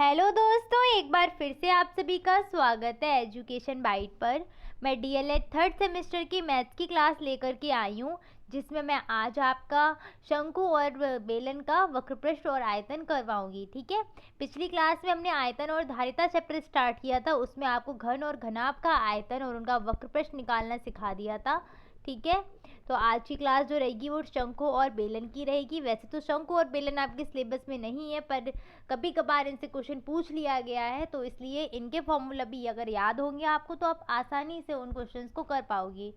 Hello दोस्तों, एक बार फिर से आप सभी का स्वागत है एजुकेशन बाइट पर। मैं डीएलएड थर्ड सेमेस्टर की मैथ्स की क्लास लेकर के आई हूँ, जिसमें मैं आज आपका शंकु और बेलन का वक्रपृष्ठ और आयतन करवाऊंगी। ठीक है, पिछली क्लास में हमने आयतन और धारिता चैप्टर स्टार्ट किया था। उसमें आपको घन और घनाभ का आयतन और उनका वक्रपृष्ठ निकालना सिखा दिया था। ठीक है, तो आज की क्लास जो रहेगी वो शंकु और बेलन की रहेगी। वैसे तो शंकु और बेलन आपके सिलेबस में नहीं है, पर कभी कभार इनसे क्वेश्चन पूछ लिया गया है, तो इसलिए इनके फॉर्मूला भी अगर याद होंगे आपको तो आप आसानी से उन क्वेश्चंस को कर पाओगे।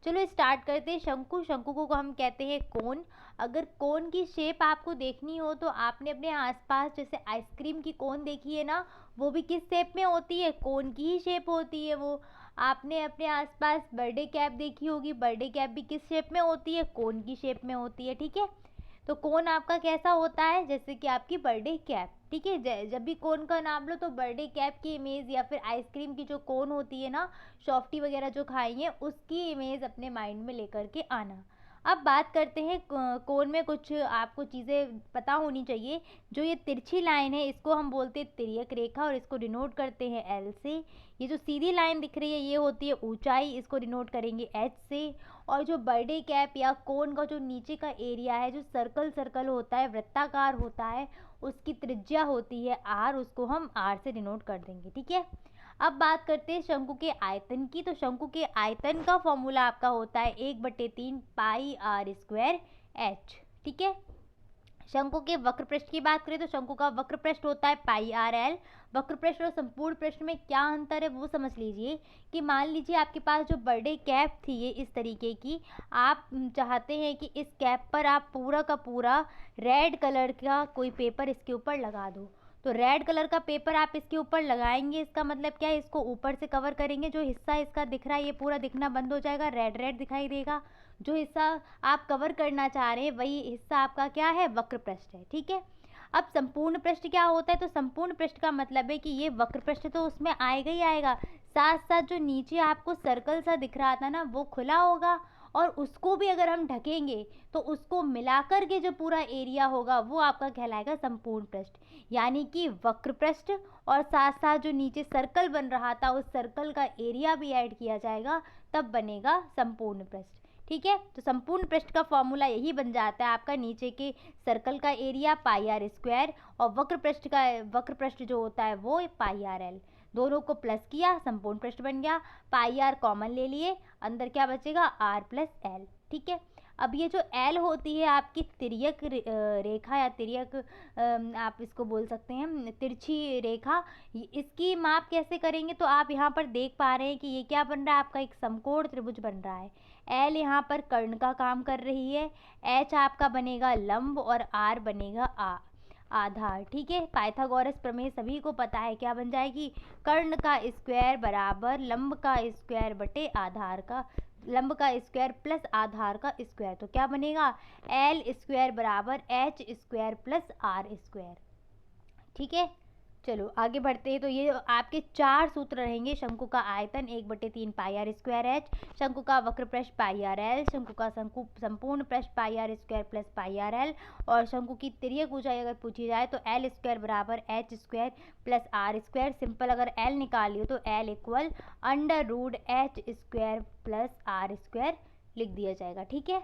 चलो स्टार्ट करते हैं। शंकु, शंकु को हम कहते हैं कोन। अगर कोन की शेप आपको देखनी हो तो आपने अपने आसपास जैसे आइसक्रीम की कोन देखी है ना, वो भी किस शेप में होती है? कोन की ही शेप होती है वो। आपने अपने आसपास बर्थडे कैप देखी होगी, बर्थडे कैप भी किस शेप में होती है? कोन की शेप में होती है। ठीक है, तो कोन आपका कैसा होता है? जैसे कि आपकी बर्थडे कैप। ठीक है, जब भी कोन का नाम लो तो बर्थडे कैप की इमेज या फिर आइसक्रीम की जो कोन होती है ना, सॉफ्टी वगैरह जो खाई है, उसकी इमेज अपने माइंड में लेकर के आना। अब बात करते हैं कोन में कुछ आपको चीज़ें पता होनी चाहिए। जो ये तिरछी लाइन है इसको हम बोलते हैं तिर्यक रेखा और इसको डिनोट करते हैं एल से। ये जो सीधी लाइन दिख रही है ये होती है ऊंचाई, इसको डिनोट करेंगे एच से। और जो बर्थडे कैप या कोन का जो नीचे का एरिया है, जो सर्कल सर्कल होता है, वृत्ताकार होता है, उसकी त्रिज्या होती है आर, उसको हम आर से डिनोट कर देंगे। ठीक है, अब बात करते हैं शंकु के आयतन की। तो शंकु के आयतन का फॉर्मूला आपका होता है 1/3 पाई आर स्क्वायर एच। ठीक है, शंकु के वक्र पृष्ठ की बात करें तो शंकु का वक्र पृष्ठ होता है पाई आर एल। वक्र पृष्ठ और संपूर्ण पृष्ठ में क्या अंतर है वो समझ लीजिए। कि मान लीजिए आपके पास जो बर्थडे कैप थी ये इस तरीके की, आप चाहते हैं कि इस कैप पर आप पूरा का पूरा रेड कलर का कोई पेपर इसके ऊपर लगा दो। तो रेड कलर का पेपर आप इसके ऊपर लगाएंगे, इसका मतलब क्या है? इसको ऊपर से कवर करेंगे, जो हिस्सा इसका दिख रहा है ये पूरा दिखना बंद हो जाएगा, रेड रेड दिखाई देगा। जो हिस्सा आप कवर करना चाह रहे हैं वही हिस्सा आपका क्या है? वक्र पृष्ठ है। ठीक है, अब संपूर्ण पृष्ठ क्या होता है? तो संपूर्ण पृष्ठ का मतलब है कि ये वक्र पृष्ठ तो उसमें आएगा ही आएगा, साथ साथ जो नीचे आपको सर्कल सा दिख रहा था ना वो खुला होगा, और उसको भी अगर हम ढकेंगे तो उसको मिलाकर के जो पूरा एरिया होगा वो आपका कहलाएगा संपूर्ण पृष्ठ। यानी कि वक्र पृष्ठ और साथ साथ जो नीचे सर्कल बन रहा था उस सर्कल का एरिया भी ऐड किया जाएगा, तब बनेगा संपूर्ण पृष्ठ। ठीक है, तो संपूर्ण पृष्ठ का फॉर्मूला यही बन जाता है आपका नीचे के सर्कल का एरिया पाई आर स्क्वायर और वक्र पृष्ठ जो होता है वो पाई आर एल। दोनों को प्लस किया, संपूर्ण पृष्ठ बन गया। पाई आर कॉमन ले लिए, अंदर क्या बचेगा? R plus L. ठीक है, अब ये जो एल होती है आपकी तिर्यक रेखा या तिर्यक, आप इसको बोल सकते हैं तिरछी रेखा, इसकी माप कैसे करेंगे? तो आप यहाँ पर देख पा रहे हैं कि ये क्या बन रहा है? आपका एक समकोण त्रिभुज बन रहा है। एल यहाँ पर कर्ण का काम कर रही है, एच आपका बनेगा लंब और आर बनेगा आधार। ठीक है, पाइथागोरस प्रमेय सभी को पता है, क्या बन जाएगी? कर्ण का स्क्वायर बराबर लंब का स्क्वायर बटे आधार का, लंब का स्क्वायर प्लस आधार का स्क्वायर। तो क्या बनेगा? एल स्क्वायर बराबर H square plus are square. ठीक है, चलो आगे बढ़ते हैं। तो ये आपके चार सूत्र रहेंगे। शंकु का आयतन 1/3 पाई आर स्क्वायर एच, शंकु का वक्र पृष्ठ पाई आर एल, शंकु का संपूर्ण पृष्ठ pi are square plus pi r l, और शंकु की तिर्यक ऊंचाई अगर पूछी जाए तो एल स्क्वायर बराबर H square plus are square. Simple अगर एल निकालियो तो l equal √h square plus are square लिख दिया जाएगा। ठीक है,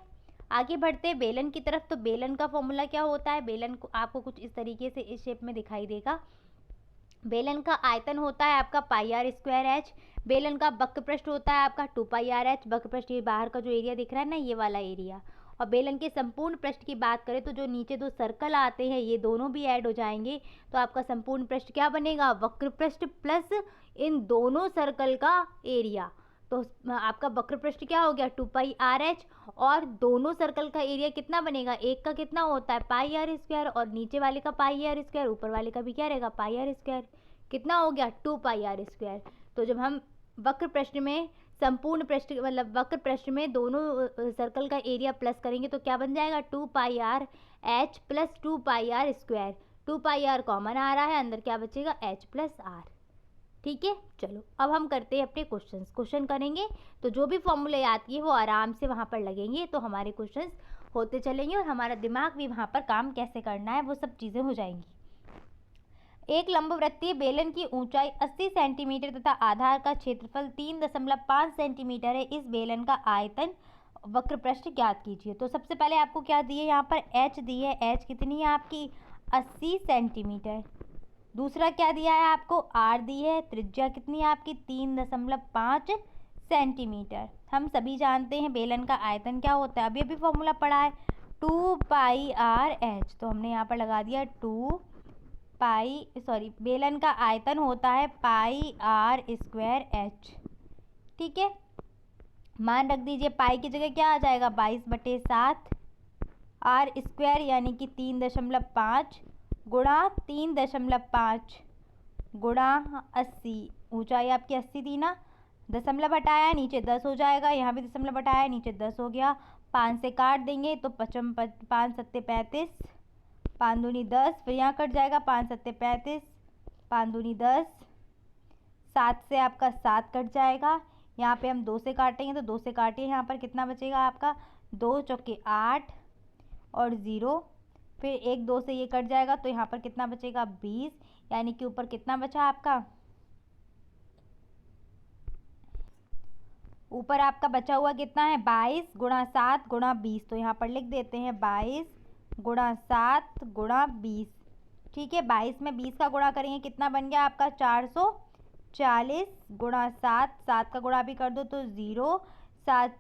आगे बढ़ते हैं बेलन की तरफ। तो बेलन का फॉर्मूला क्या होता है? बेलन को आपको कुछ इस तरीके से इस शेप में दिखाई देगा। बेलन का आयतन होता है आपका पाई आर स्क्वायर एच। बेलन का वक्र पृष्ठ होता है आपका 2 पाई आर एच। वक्र पृष्ठ ये बाहर का जो एरिया दिख रहा है ना, ये वाला एरिया। और बेलन के संपूर्ण पृष्ठ की बात करें तो जो नीचे दो सर्कल आते हैं ये दोनों भी ऐड हो जाएंगे, तो आपका संपूर्ण पृष्ठ क्या बनेगा? वक्र पृष्ठ प्लस इन दोनों सर्कल का एरिया। तो आपका वक्र पृष्ठ क्या हो गया? 2 पाई आर एच, और दोनों सर्कल का एरिया कितना बनेगा? एक का कितना होता है? पाई आर स्क्वायर, और नीचे वाले का पाई आर स्क्वायर, ऊपर वाले का भी क्या रहेगा? पाई आर स्क्वायर। कितना हो गया? 2 पाई आर स्क्वायर। तो जब हम वक्र पृष्ठ में संपूर्ण पृष्ठ मतलब वक्र पृष्ठ में दोनों सर्कल का एरिया प्लस करेंगे तो क्या बन जाएगा? 2 pi r h plus 2 pi are square. 2 pi r common आ रहा है, अंदर क्या बचेगा? H plus r. ठीक है, चलो अब हम करते हैं अपने क्वेश्चन करेंगे। तो जो भी फॉर्मूले याद किए वो आराम से वहाँ पर लगेंगे, तो हमारे क्वेश्चंस होते चलेंगे और हमारा दिमाग भी वहाँ पर काम कैसे करना है वो सब चीज़ें हो जाएंगी। एक लंबवृत्तीय बेलन की ऊंचाई 80 सेंटीमीटर तथा आधार का क्षेत्रफल 3.5 सेंटीमीटर है। इस बेलन का आयतन वक्र पृष्ठ ज्ञात कीजिए। तो सबसे पहले आपको क्या दिए, यहाँ पर एच दी है। एच कितनी है आपकी, 80 सेंटीमीटर। दूसरा क्या दिया है आपको, आर दी है। त्रिज्या कितनी है आपकी, 3.5 सेंटीमीटर। हम सभी जानते हैं बेलन का आयतन क्या होता है, अभी अभी फॉर्मूला पढ़ा है, 2 पाई आर एच। तो हमने यहाँ पर लगा दिया बेलन का आयतन होता है पाई आर स्क्वायर एच। ठीक है, मान रख दीजिए, पाई की जगह क्या आ जाएगा, 22/7 आर स्क्वायर यानी कि 3.5 गुणा 3.5 गुणा 80। ऊंचाई आपकी 80 थी ना, दशमलव हटाया नीचे 10 हो जाएगा, यहाँ भी दशमलव हटाया नीचे 10 हो गया। 5 से काट देंगे तो 5 सत्ते 35, 5 दूनी 10, फिर यहाँ कट जाएगा 5 सत्ते 35, 5 दूनी 10, 7 से आपका 7 कट जाएगा। यहाँ पे हम 2 से काटेंगे तो 2 से काटिए, यहाँ पर कितना बचेगा आपका, 2 चौके 8 और 0, फिर 1 2 से ये कट जाएगा तो यहाँ पर कितना बचेगा, 20, यानी कि ऊपर कितना बचा आपका, ऊपर आपका बचा हुआ कितना है, 22 गुणा 7 गुणा 20। तो यहाँ पर लिख देते हैं 22 गुणा 7 गुणा 20। ठीक है, 22 में 20 का गुणा करेंगे कितना बन गया आपका, 440 गुणा 7, 7 का गुणा भी कर दो तो 0, 7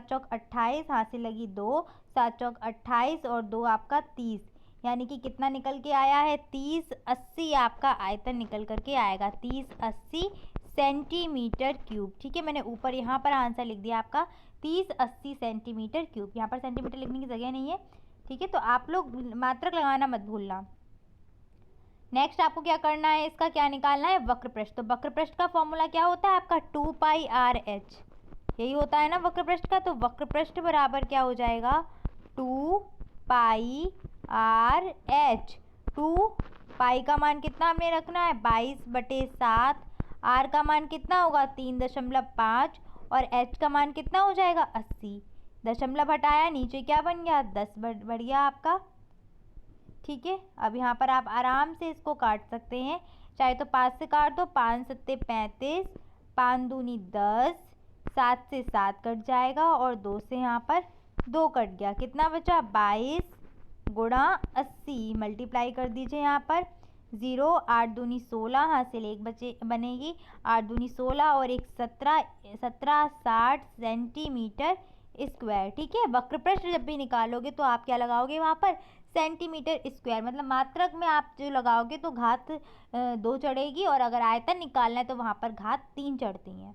चौक 28, हाथ से लगी 2, 7 चौक 28 और 2 आपका 30, यानी कि कितना निकल के आया है, 3080 आपका आयतन निकल करके आएगा, 3080 सेंटीमीटर क्यूब। ठीक है, मैंने ऊपर यहाँ पर आंसर लिख दिया आपका 3080 सेंटीमीटर क्यूब। यहाँ पर सेंटीमीटर लिखने की जगह नहीं है। ठीक है, तो आप लोग मात्रक लगाना मत भूलना। नेक्स्ट आपको क्या करना है, इसका क्या निकालना है, वक्र पृष्ठ। तो वक्र पृष्ठ का फॉर्मूला क्या होता है आपका, 2 पाई आर एच, यही होता है ना वक्र पृष्ठ का। तो वक्र पृष्ठ बराबर क्या हो जाएगा, 2 पाई आर एच। 2 पाई का मान कितना हमने रखना है, 22/7, आर का मान कितना होगा, 3.5 और एच का मान कितना हो जाएगा, 80। दशमलव हटाया नीचे क्या बन गया, 10 बढ़ गया आपका। ठीक है, अब यहाँ पर आप आराम से इसको काट सकते हैं, चाहे तो 5 से काट दो, 5 सत्ते 35, 5 दूनी 10, 7 से 7 कट जाएगा और 2 से यहाँ पर 2 कट गया, कितना बचा, 22 गुणा 80। मल्टीप्लाई कर दीजिए यहाँ पर, 0, 8 दूनी 16, हाथ से 1 बनेगी, 8 दूनी 16 और 1 17, 60 सेंटीमीटर स्क्वायर। ठीक है, वक्र पृष्ठ जब भी निकालोगे तो आप क्या लगाओगे वहाँ पर, सेंटीमीटर स्क्वायर, मतलब मात्रक में आप जो लगाओगे तो घात 2 चढ़ेगी, और अगर आयतन निकालना है तो वहाँ पर घात 3 चढ़ती हैं।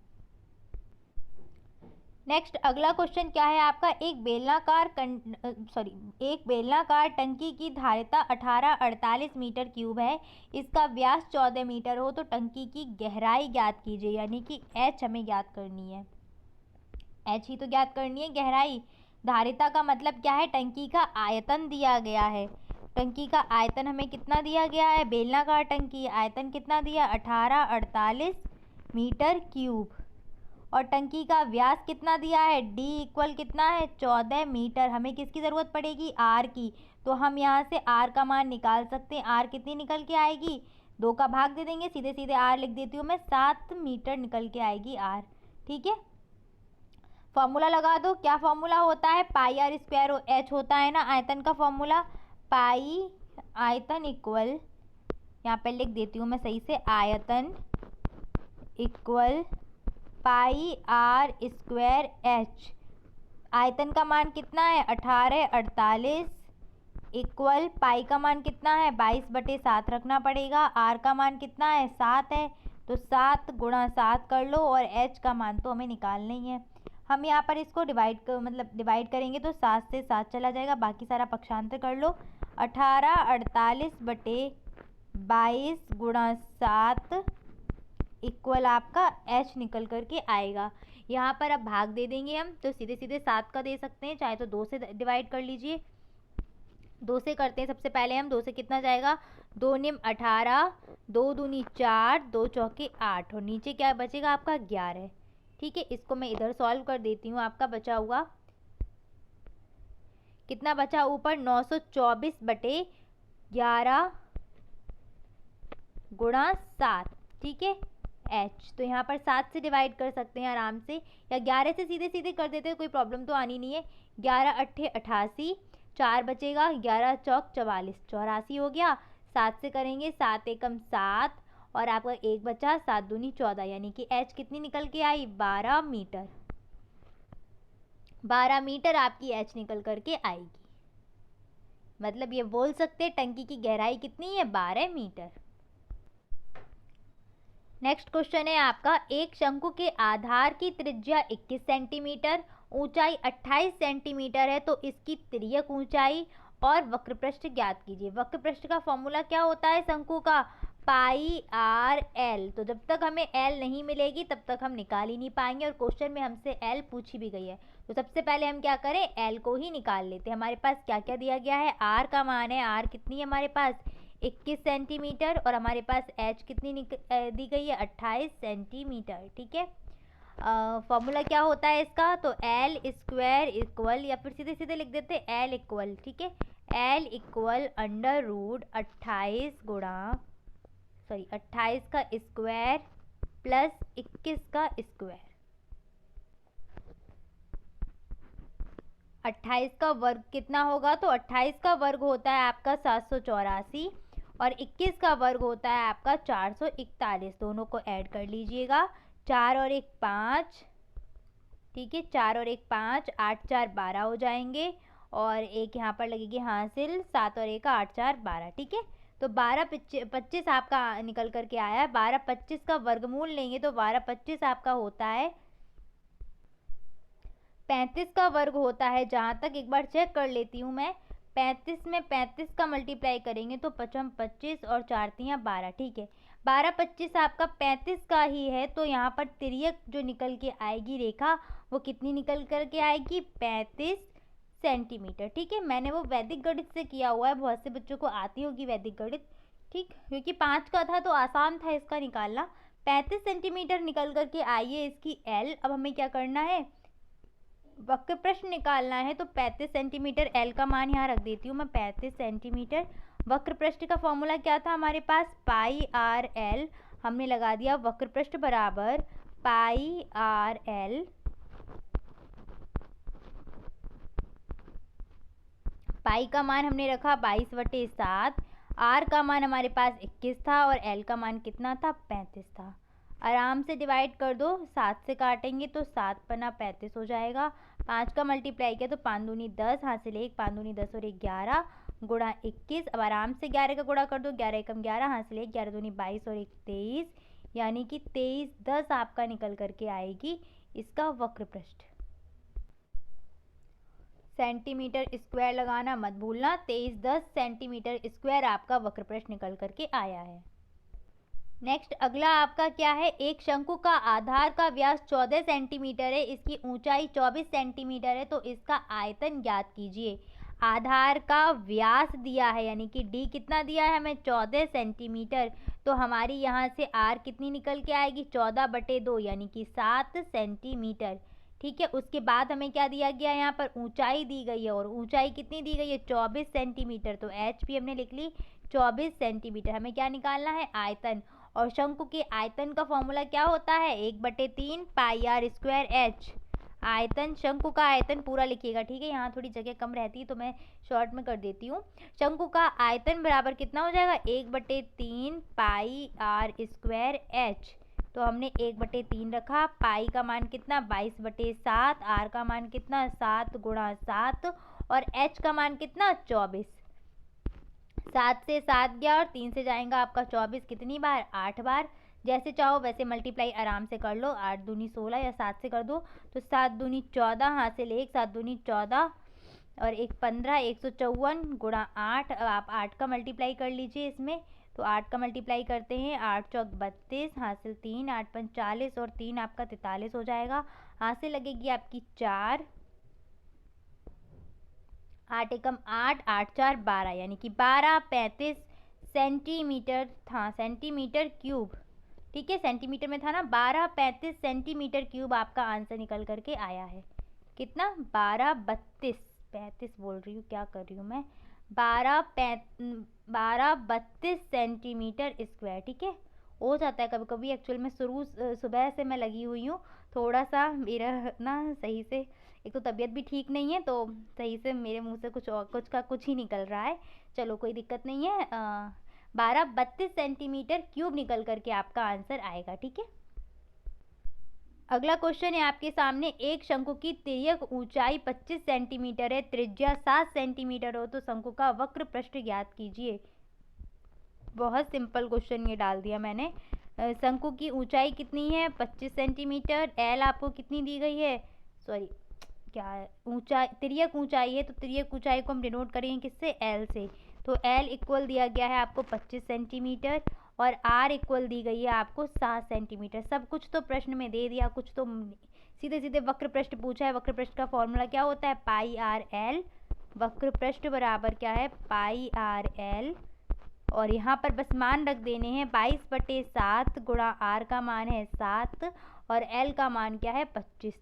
नेक्स्ट अगला क्वेश्चन क्या है आपका, एक बेलनाकार टंकी की धारिता 1848 मीटर क्यूब है, इसका व्यास 14 मीटर हो, तो टंकी की गहराई ज्ञात कीजिए, यानी कि एच हमें ज्ञात करनी है। एच ही तो ज्ञात करनी है, गहराई। धारिता का मतलब क्या है, टंकी का आयतन दिया गया है। टंकी का आयतन हमें कितना दिया गया है, बेलनाकार टंकी, आयतन कितना दिया, 1848 मीटर क्यूब, और टंकी का व्यास कितना दिया है, डी इक्वल कितना है, 14 मीटर। हमें किसकी ज़रूरत पड़ेगी, आर की। तो हम यहाँ से आर का मान निकाल सकते हैं। आर कितनी निकल के आएगी, 2 का भाग दे देंगे, सीधे सीधे आर लिख देती हूँ मैं, 7 मीटर निकल के आएगी आर। ठीक है, फॉर्मूला लगा दो, क्या फॉर्मूला होता है, पाई आर स्क्वायर एच होता है ना आयतन का फॉर्मूला। पाई आयतन इक्वल, यहाँ पे लिख देती हूँ मैं सही से, आयतन equal pi are square H. आयतन का मान कितना है, 1848 इक्वल पाई का मान कितना है, 22/7 रखना पड़ेगा। आर का मान कितना है, 7 है, तो 7 गुणा 7 कर लो, और एच का मान तो हमें निकालना ही है। हम यहाँ पर इसको डिवाइड करेंगे तो 7 से 7 चला जाएगा, बाकी सारा पक्षांतर कर लो। 1848/22 गुणा 7 इक्वल आपका एच निकल करके आएगा। यहाँ पर अब भाग दे देंगे हम, तो सीधे सीधे 7 का दे सकते हैं, चाहे तो 2 से डिवाइड कर लीजिए। 2 से करते हैं सबसे पहले हम, 2 से कितना जाएगा, 2 निम 18, 2 दूनी 4, 2 चौके 8, और नीचे क्या बचेगा आपका 11। ठीक है, इसको मैं इधर सॉल्व कर देती हूँ। आपका बचा हुआ कितना बचा ऊपर, 924/11 गुणा 7, ठीक है, h। तो यहाँ पर 7 से डिवाइड कर सकते हैं आराम से, या 11 से सीधे सीधे कर देते हैं, कोई प्रॉब्लम तो आनी नहीं है। 11 अट्ठे 88, 4 बचेगा, 11 चौक 44, 84 हो गया। 7 से करेंगे, 7 एकम 7, और आपका 1 बचा, 7 दूनी 14, यानी कि h कितनी निकल के आई, 12 मीटर। 12 मीटर आपकी h निकल करके आएगी। मतलब ये बोल सकते हैं टंकी की गहराई कितनी है, 12 मीटर। नेक्स्ट क्वेश्चन है आपका, एक शंकु के आधार की त्रिज्या 21 सेंटीमीटर, ऊंचाई 28 सेंटीमीटर है, तो इसकी तिर्यक ऊंचाई और वक्रपृष्ठ ज्ञात कीजिए। वक्रपृष्ठ का फॉर्मूला क्या होता है शंकु का, पाई आर एल। तो जब तक हमें एल नहीं मिलेगी तब तक हम निकाल ही नहीं पाएंगे, और क्वेश्चन में हमसे एल पूछी भी गई है। तो सबसे पहले हम क्या करें, एल को ही निकाल लेते हैं। हमारे पास क्या क्या दिया गया है, आर का मान है, आर कितनी है हमारे पास, 21 सेंटीमीटर, और हमारे पास एच कितनी दी गई है, 28 सेंटीमीटर, ठीक है। फॉर्मूला क्या होता है इसका, तो एल स्क्वायर इक्वल, या फिर सीधे सीधे लिख देते हैं एल इक्वल, ठीक है, एल इक्वल अंडर रूट 28 का स्क्वायर प्लस 21 का स्क्वायर। 28 का वर्ग कितना होगा, तो 28 का वर्ग होता है आपका 784, और 21 का वर्ग होता है आपका 441। दोनों को ऐड कर लीजिएगा, 4 और 1 5, ठीक है, 4 और 1 5, 8 4 12 हो जाएंगे, और एक यहाँ पर लगेगी हासिल, 7 और 1 8 4 12, ठीक है। तो 12 25 आपका निकल करके आया है। 12 25 का वर्गमूल लेंगे तो 12 25 आपका होता है 35 का वर्ग होता है। जहाँ तक एक बार चेक कर लेती हूँ मैं, 35 में 35 का मल्टीप्लाई करेंगे तो 5 25 और 4 3 12, ठीक है। 12 25 आपका 35 का ही है, तो यहाँ पर तिर्यक जो निकल के आएगी रेखा, वो कितनी निकल कर के आएगी, 35 सेंटीमीटर, ठीक है। मैंने वो वैदिक गणित से किया हुआ है, बहुत से बच्चों को आती होगी वैदिक गणित, ठीक, क्योंकि 5 का था तो आसान था इसका निकालना। 35 सेंटीमीटर निकल करके आई है इसकी एल। अब हमें क्या करना है, वक्र प्रश्न निकालना है, तो 35 सेंटीमीटर एल का मान यहाँ रख देती हूँ मैं, 35 सेंटीमीटर। वक्र पृष्ठ का फॉर्मूला क्या था हमारे पास, पाई आर एल। हमने लगा दिया वक्र पृष्ठ बराबर पाई आर एल, पाई का मान हमने रखा 22/7, आर का मान हमारे पास 21 था, और एल का मान कितना था, 35 था। आराम से डिवाइड कर दो, 7 से काटेंगे तो 7 पना 35 हो जाएगा। 5 का मल्टीप्लाई किया तो 5 दूनी 10, हासिल 1, 5 दूनी 10 और 1 11 गुणा 21। अब आराम से 11 का गुणा कर दो, 11 एकम 11, हासिल 1, 11 दूनी 22 और 1 23, यानी कि 23 10 आपका निकल करके आएगी इसका वक्र पृष्ठ। सेंटीमीटर स्क्वायर लगाना मत भूलना, 23 10 सेंटीमीटर स्क्वायर आपका वक्र पृष्ठ निकल करके आया है। नेक्स्ट अगला आपका क्या है, एक शंकु का आधार का व्यास 14 सेंटीमीटर है, इसकी ऊंचाई 24 सेंटीमीटर है, तो इसका आयतन ज्ञात कीजिए। आधार का व्यास दिया है, यानी कि डी कितना दिया है हमें, 14 सेंटीमीटर, तो हमारी यहाँ से आर कितनी निकल के आएगी, 14/2, यानी कि 7 सेंटीमीटर, ठीक है। उसके बाद हमें क्या दिया गया, यहाँ पर ऊंचाई दी गई है, और ऊंचाई कितनी दी गई है, 24 सेंटीमीटर, तो एच भी हमने लिख ली 24 सेंटीमीटर। हमें क्या निकालना है, आयतन, और शंकु के आयतन का फॉर्मूला क्या होता है, 1/3 पाई आर स्क्वायर एच। आयतन, शंकु का आयतन पूरा लिखिएगा, ठीक है, यहाँ थोड़ी जगह कम रहती है तो मैं शॉर्ट में कर देती हूँ। शंकु का आयतन बराबर कितना हो जाएगा, 1/3 पाई आर स्क्वायर एच। तो हमने 1/3 रखा, पाई का मान कितना 22/7, आर का मान कितना 7 × 7, और एच का मान कितना 24। 7 से 7 गया, और 3 से जाएगा आपका 24, कितनी बार, 8 बार। जैसे चाहो वैसे मल्टीप्लाई आराम से कर लो, 8 दूनी 16, या 7 से कर दो तो 7 दूनी 14, हासिल 1, 7 दूनी 14 और 1 15, 154 × 8। अब आप 8 का मल्टीप्लाई कर लीजिए इसमें, तो 8 का मल्टीप्लाई करते हैं, 8 चौक 32, हासिल 3, 8 5 40, और 3 आपका 43 हो जाएगा। हासिल लगेगी आपकी 4, 8 एकम 8, 8 4 12, यानी कि 12 35 सेंटीमीटर था, सेंटीमीटर क्यूब, ठीक है, सेंटीमीटर में था ना, 12 35 सेंटीमीटर क्यूब आपका आंसर निकल करके आया है। कितना, 12 32, 35 बोल रही हूँ, क्या कर रही हूँ मैं, 1232 सेंटीमीटर स्क्वायर। ठीक है, हो जाता है कभी कभी, एक्चुअल में शुरू सुबह से मैं लगी हुई हूँ, थोड़ा सा मेरा ना सही से, एक तो तबीयत भी ठीक नहीं है, तो सही से मेरे मुंह से कुछ और कुछ का कुछ ही निकल रहा है। चलो कोई दिक्कत नहीं है। 1232 सेंटीमीटर क्यूब निकल करके आपका आंसर आएगा। ठीक है, अगला क्वेश्चन है आपके सामने। एक शंकु की तिर्यक ऊंचाई 25 सेंटीमीटर है, त्रिज्या 7 सेंटीमीटर हो, तो शंकु का वक्र पृष्ठ ज्ञात कीजिए। बहुत सिंपल क्वेश्चन ये डाल दिया मैंने। शंकु की ऊंचाई कितनी है? 25 सेंटीमीटर। एल आपको कितनी दी गई है? सॉरी, क्या है, ऊंचाई, तिर्यक ऊंचाई है, तो तिर्यक ऊंचाई को हम डिनोट करेंगे किससे? एल से। तो एल इक्वल दिया गया है आपको 25 सेंटीमीटर, और आर इक्वल दी गई है आपको 7 सेंटीमीटर। सब कुछ तो प्रश्न में दे दिया, कुछ तो सीधे सीधे वक्र पृष्ठ पूछा है। वक्र पृष्ठ का फॉर्मूला क्या होता है? पाई आर एल। वक्र पृष्ठ बराबर क्या है? पाई आर एल। और यहाँ पर बस मान रख देने हैं, 22/7 गुणा आर का मान है 7 और एल का मान क्या है? 25।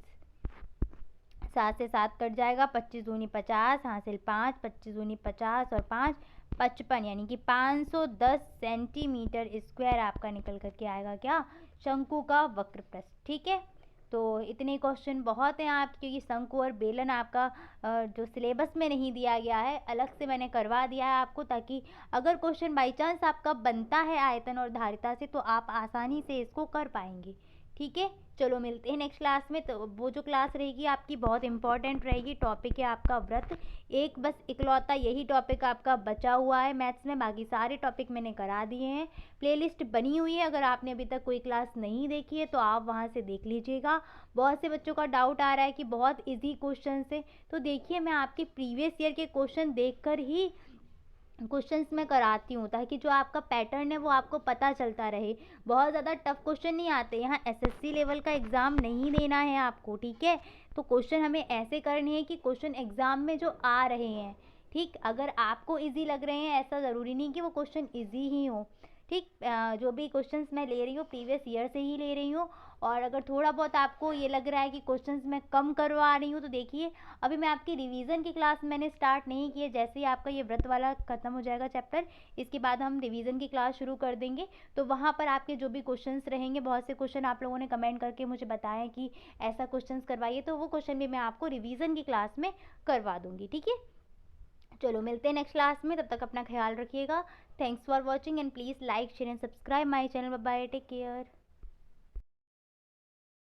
7 से 7 कट जाएगा, 25 दूनी 50, हासिल 5, 25 दूनी 50 और 5 55, यानी कि 510 सेंटीमीटर स्क्वायर आपका निकल करके आएगा क्या? शंकु का वक्र पृष्ठ। ठीक है, तो इतने क्वेश्चन बहुत हैं आपके, क्योंकि शंकु और बेलन आपका जो सिलेबस में नहीं दिया गया है, अलग से मैंने करवा दिया है आपको, ताकि अगर क्वेश्चन बाई चांस आपका बनता है आयतन और धारिता से, तो आप आसानी से इसको कर पाएंगे। ठीक है, चलो मिलते हैं नेक्स्ट क्लास में। तो वो जो क्लास रहेगी आपकी बहुत इंपॉर्टेंट रहेगी। टॉपिक है आपका व्रत। एक बस इकलौता यही टॉपिक आपका बचा हुआ है मैथ्स में, बाकी सारे टॉपिक मैंने करा दिए हैं। प्लेलिस्ट बनी हुई है, अगर आपने अभी तक कोई क्लास नहीं देखी है तो आप वहाँ से देख लीजिएगा। बहुत से बच्चों का डाउट आ रहा है कि बहुत ईजी क्वेश्चन है, तो देखिए मैं आपके प्रीवियस ईयर के क्वेश्चन देखकर ही क्वेश्चंस मैं कराती हूँ, ताकि जो आपका पैटर्न है वो आपको पता चलता रहे। बहुत ज़्यादा टफ क्वेश्चन नहीं आते यहाँ, एसएससी लेवल का एग्ज़ाम नहीं देना है आपको। ठीक है, तो क्वेश्चन हमें ऐसे करने हैं कि क्वेश्चन एग्ज़ाम में जो आ रहे हैं, ठीक, अगर आपको इजी लग रहे हैं, ऐसा ज़रूरी नहीं कि वो क्वेश्चन इजी ही हो। ठीक, जो भी क्वेश्चंस मैं ले रही हूँ प्रीवियस ईयर से ही ले रही हूँ। और अगर थोड़ा बहुत आपको ये लग रहा है कि क्वेश्चंस मैं कम करवा रही हूँ, तो देखिए अभी मैं आपकी रिवीजन की क्लास मैंने स्टार्ट नहीं की है। जैसे ही आपका ये व्रत वाला खत्म हो जाएगा चैप्टर, इसके बाद हम रिवीजन की क्लास शुरू कर देंगे। तो वहाँ पर आपके जो भी क्वेश्चंस रहेंगे, बहुत से क्वेश्चन आप लोगों ने कमेंट करके मुझे बताएं कि ऐसा क्वेश्चंस करवाइए, तो वो क्वेश्चन भी मैं आपको रिवीजन की क्लास में करवा दूंगी। ठीक है, चलो मिलते हैं नेक्स्ट क्लास में, तब तक अपना ख्याल रखिएगा। Thanks for watching and please like share and subscribe my channel. Bye bye, take care.